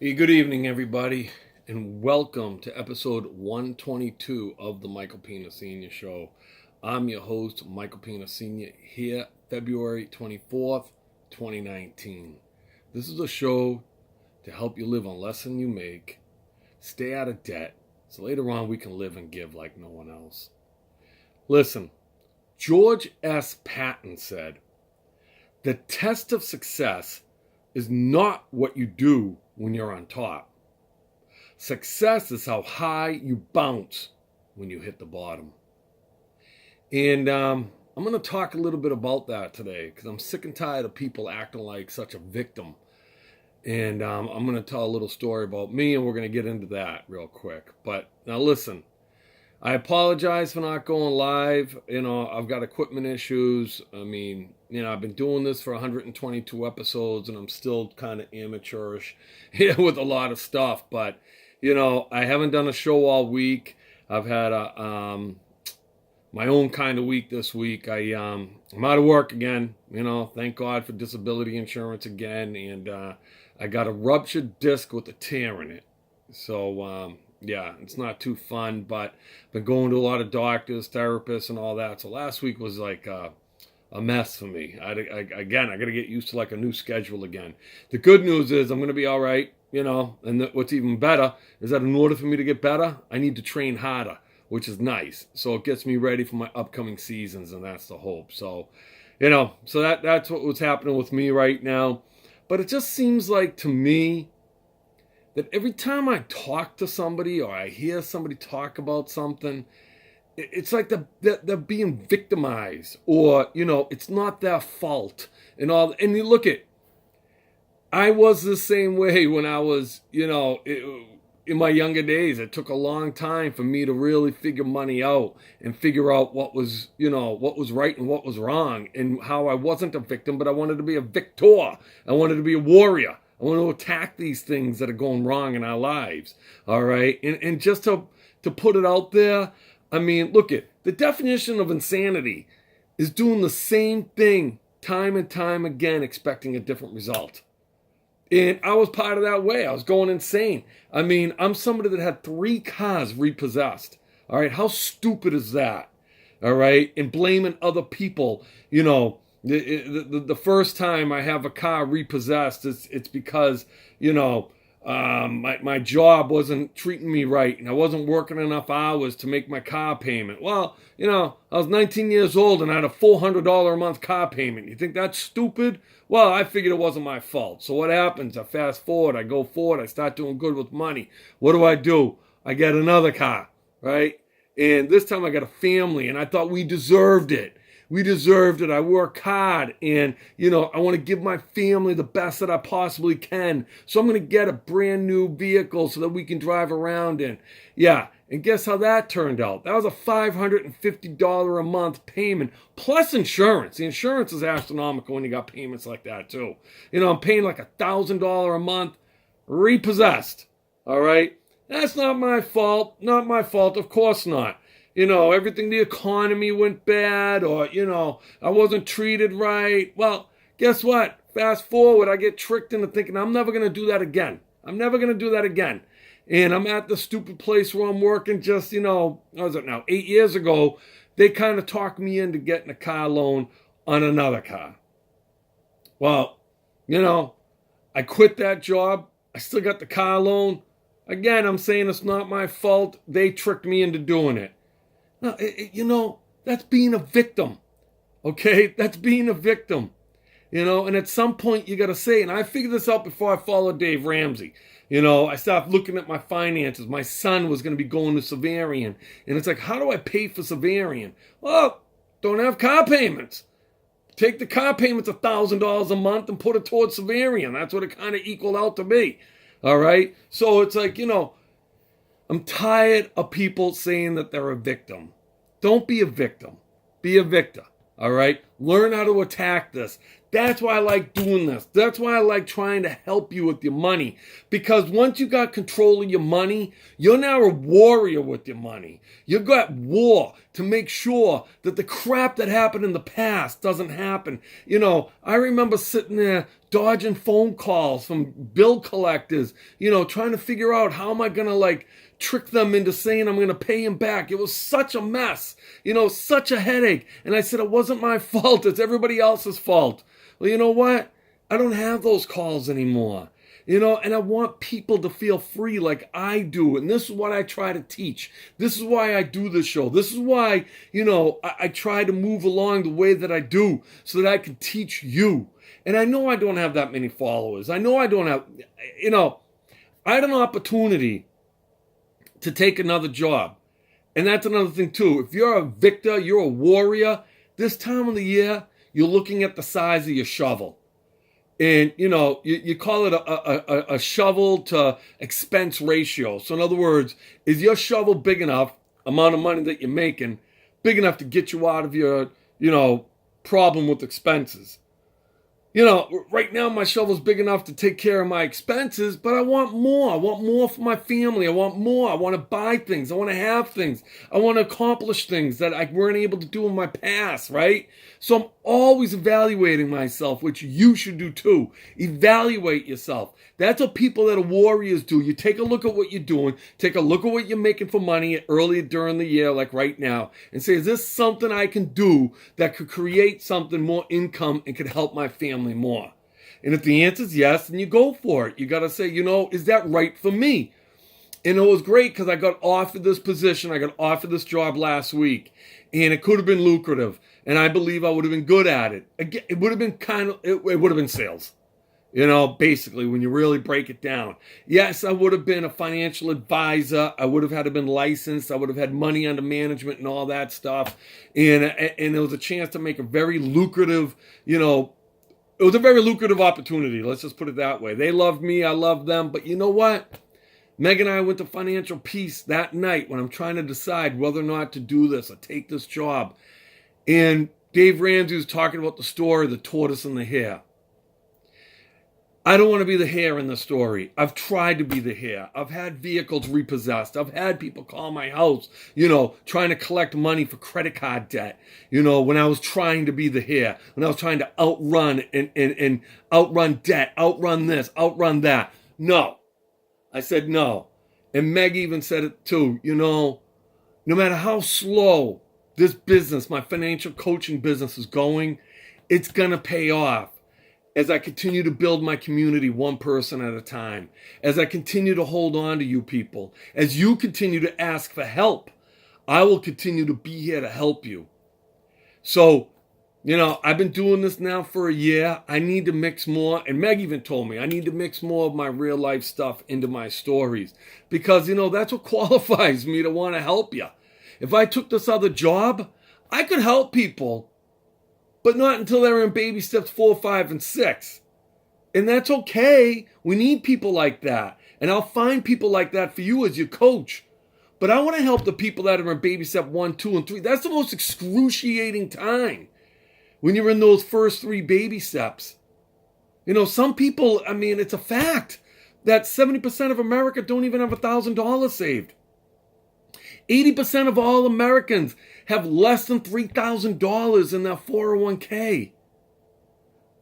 Hey, good evening, everybody, and welcome to episode 122 of the Michael Pina Sr. Show. I'm your host, Michael Pina Sr., here February 24th, 2019. This is a show to help you live on less than you make, stay out of debt, so later on we can live and give like no one else. Listen, George S. Patton said, "The test of success is not what you do when you're on top. Success is how high you bounce when you hit the bottom." And I'm going to talk a little bit about that today because I'm sick and tired of people acting like such a victim. And I'm going to tell a little story about me, and we're going to get into that real quick. But now listen, I apologize for not going live. I've got equipment issues. I've been doing this for 122 episodes, and I'm still kind of amateurish with a lot of stuff. But, I haven't done a show all week. I've had my own kind of week this week. I'm out of work again. Thank God for disability insurance again. And I got a ruptured disc with a tear in it. So, yeah, it's not too fun, but I've been going to a lot of doctors, therapists, and all that. So last week was like a mess for me. I got to get used to like a new schedule again. The good news is I'm going to be all right, and what's even better is that in order for me to get better, I need to train harder, which is nice. So it gets me ready for my upcoming seasons, and that's the hope. So, so that's what's happening with me right now. But it just seems like to me that every time I talk to somebody or I hear somebody talk about something, it's like they're being victimized, or, it's not their fault and all. And you look at, I was the same way when I was, in my younger days. It took a long time for me to really figure money out and figure out what was right and what was wrong, and how I wasn't a victim, but I wanted to be a victor. I wanted to be a warrior. I want to attack these things that are going wrong in our lives, all right? And just to put it out there, look at the definition of insanity is doing the same thing time and time again, expecting a different result. And I was part of that way. I was going insane. I'm somebody that had 3 cars repossessed, all right? How stupid is that, all right? And blaming other people, The first time I have a car repossessed, it's because, my job wasn't treating me right, and I wasn't working enough hours to make my car payment. Well, I was 19 years old and I had a $400 a month car payment. You think that's stupid? Well, I figured it wasn't my fault. So what happens? I fast forward, I go forward, I start doing good with money. What do? I get another car, right? And this time I got a family, and I thought we deserved it. We deserved it. I work hard, and, I want to give my family the best that I possibly can. So I'm going to get a brand new vehicle so that we can drive around in. Yeah, and guess how that turned out? That was a $550 a month payment, plus insurance. The insurance is astronomical when you got payments like that, too. I'm paying like $1,000 a month, repossessed, all right? That's not my fault. Not my fault. Of course not. Everything, the economy went bad, or, I wasn't treated right. Well, guess what? Fast forward, I get tricked into thinking I'm never going to do that again. I'm never going to do that again. And I'm at the stupid place where I'm working just, what was it now, 8 years ago, they kind of talked me into getting a car loan on another car. Well, I quit that job. I still got the car loan. Again, I'm saying it's not my fault. They tricked me into doing it. No, that's being a victim, okay? That's being a victim, and at some point you got to say, and I figured this out before I followed Dave Ramsey. I started looking at my finances. My son was going to be going to Savarian, and it's like, how do I pay for Savarian? Well, don't have car payments. Take the car payments $1,000 a month and put it towards Savarian. That's what it kind of equaled out to be, all right? So it's like, I'm tired of people saying that they're a victim. Don't be a victim. Be a victor, all right? Learn how to attack this. That's why I like doing this. That's why I like trying to help you with your money. Because once you got control of your money, you're now a warrior with your money. You got war to make sure that the crap that happened in the past doesn't happen. You know, I remember sitting there dodging phone calls from bill collectors, you know, trying to figure out how am I going to trick them into saying I'm going to pay him back. It was such a mess, you know, such a headache. And I said, it wasn't my fault. It's everybody else's fault. Well, you know what? I don't have those calls anymore, you know, and I want people to feel free like I do. And this is what I try to teach. This is why I do this show. This is why, you know, I try to move along the way that I do so that I can teach you. And I know I don't have that many followers. I know I don't have, you know, I had an opportunity to take another job. And that's another thing too. If you're a victor, you're a warrior, this time of the year, you're looking at the size of your shovel. And, you know, you call it a shovel to expense ratio. So in other words, is your shovel big enough, amount of money that you're making, big enough to get you out of your, you know, problem with expenses? You know, right now my shovel's big enough to take care of my expenses, but I want more. I want more for my family. I want more. I want to buy things. I want to have things. I want to accomplish things that I weren't able to do in my past, right? So I'm always evaluating myself, which you should do too. Evaluate yourself. That's what people that are warriors do. You take a look at what you're doing, take a look at what you're making for money earlier during the year, like right now, and say, is this something I can do that could create something more income and could help my family more? And if the answer is yes, then you go for it. You got to say, you know, is that right for me? And it was great because I got offered this position. I got offered this job last week, and it could have been lucrative. And I believe I would have been good at it. Again, it would have been it would have been sales. You know, basically, when you really break it down. Yes, I would have been a financial advisor. I would have had to been licensed. I would have had money under management and all that stuff. And it was a chance to make a very lucrative, you know, it was a very lucrative opportunity. Let's just put it that way. They loved me. I loved them. But you know what? Meg and I went to Financial Peace that night when I'm trying to decide whether or not to do this or take this job. And Dave Ramsey was talking about the story, the tortoise and the hare. I don't want to be the hare in the story. I've tried to be the hare. I've had vehicles repossessed. I've had people call my house, you know, trying to collect money for credit card debt. You know, when I was trying to be the hare, when I was trying to outrun and outrun debt, outrun this, outrun that. No. I said no. And Meg even said it too. You know, no matter how slow this business, my financial coaching business is going, it's going to pay off. As I continue to build my community one person at a time, as I continue to hold on to you people, as you continue to ask for help, I will continue to be here to help you. So, you know, I've been doing this now for a year. I need to mix more. And Meg even told me I need to mix more of my real life stuff into my stories because, you know, that's what qualifies me to want to help you. If I took this other job, I could help people, but not until they're in baby steps 4, 5, and 6. And that's okay. We need people like that. And I'll find people like that for you as your coach. But I want to help the people that are in baby step 1, 2, and 3. That's the most excruciating time when you're in those first 3 baby steps. You know, some people, I mean, it's a fact that 70% of America don't even have $1,000 saved. 80% of all Americans have less than $3,000 in their 401k.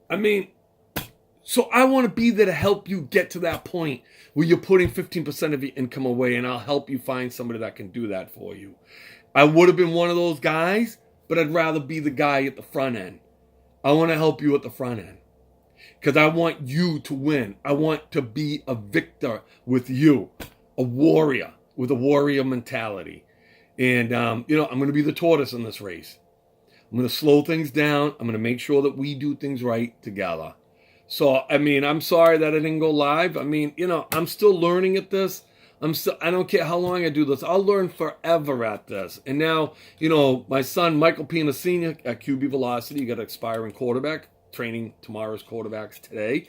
I mean, so I want to be there to help you get to that point where you're putting 15% of your income away, and I'll help you find somebody that can do that for you. I would have been one of those guys, but I'd rather be the guy at the front end. I want to help you at the front end because I want you to win. I want to be a victor with you, a warrior with a warrior mentality. And, you know, I'm going to be the tortoise in this race. I'm going to slow things down. I'm going to make sure that we do things right together. So, I mean, I'm sorry that I didn't go live. I mean, you know, I'm still learning at this. I don't care how long I do this. I'll learn forever at this. And now, you know, my son, Michael Pina Sr. at QB Velocity, you got an aspiring quarterback, training tomorrow's quarterbacks today.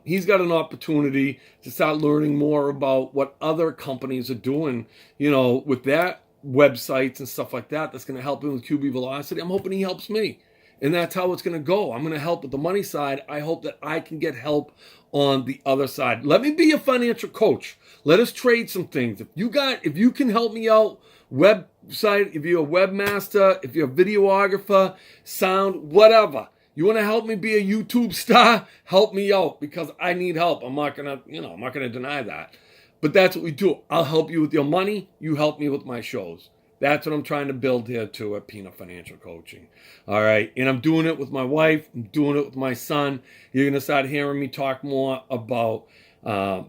He's got an opportunity to start learning more about what other companies are doing, you know, with that websites and stuff like that. That's going to help him with QB Velocity. I'm hoping he helps me. And that's how it's going to go. I'm going to help with the money side. I hope that I can get help on the other side. Let me be a financial coach. Let us trade some things. If you can help me out, website, if you're a webmaster, if you're a videographer, sound, whatever. You want to help me be a YouTube star? Help me out, because I need help. I'm not gonna deny that. But that's what we do. I'll help you with your money. You help me with my shows. That's what I'm trying to build here too at Peanut Financial Coaching. All right. And I'm doing it with my wife. I'm doing it with my son. You're going to start hearing me talk more about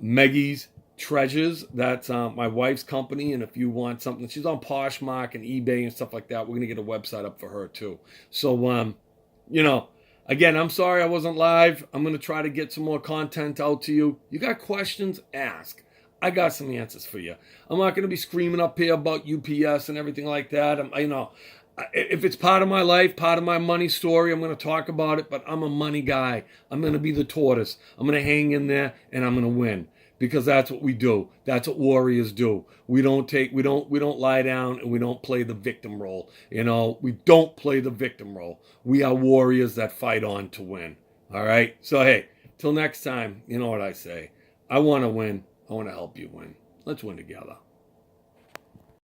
Maggie's Treasures. That's my wife's company. And if you want something, she's on Poshmark and eBay and stuff like that. We're going to get a website up for her too. So, again, I'm sorry I wasn't live. I'm going to try to get some more content out to you. You got questions? Ask. I got some answers for you. I'm not going to be screaming up here about UPS and everything like that. If it's part of my life, part of my money story, I'm going to talk about it, but I'm a money guy. I'm going to be the tortoise. I'm going to hang in there and I'm going to win, because that's what we do. That's what warriors do. We don't lie down, and we don't play the victim role. We don't play the victim role. We are warriors that fight on to win. All right. So, hey, till next time, you know what I say. I want to win. I want to help you win. Let's win together.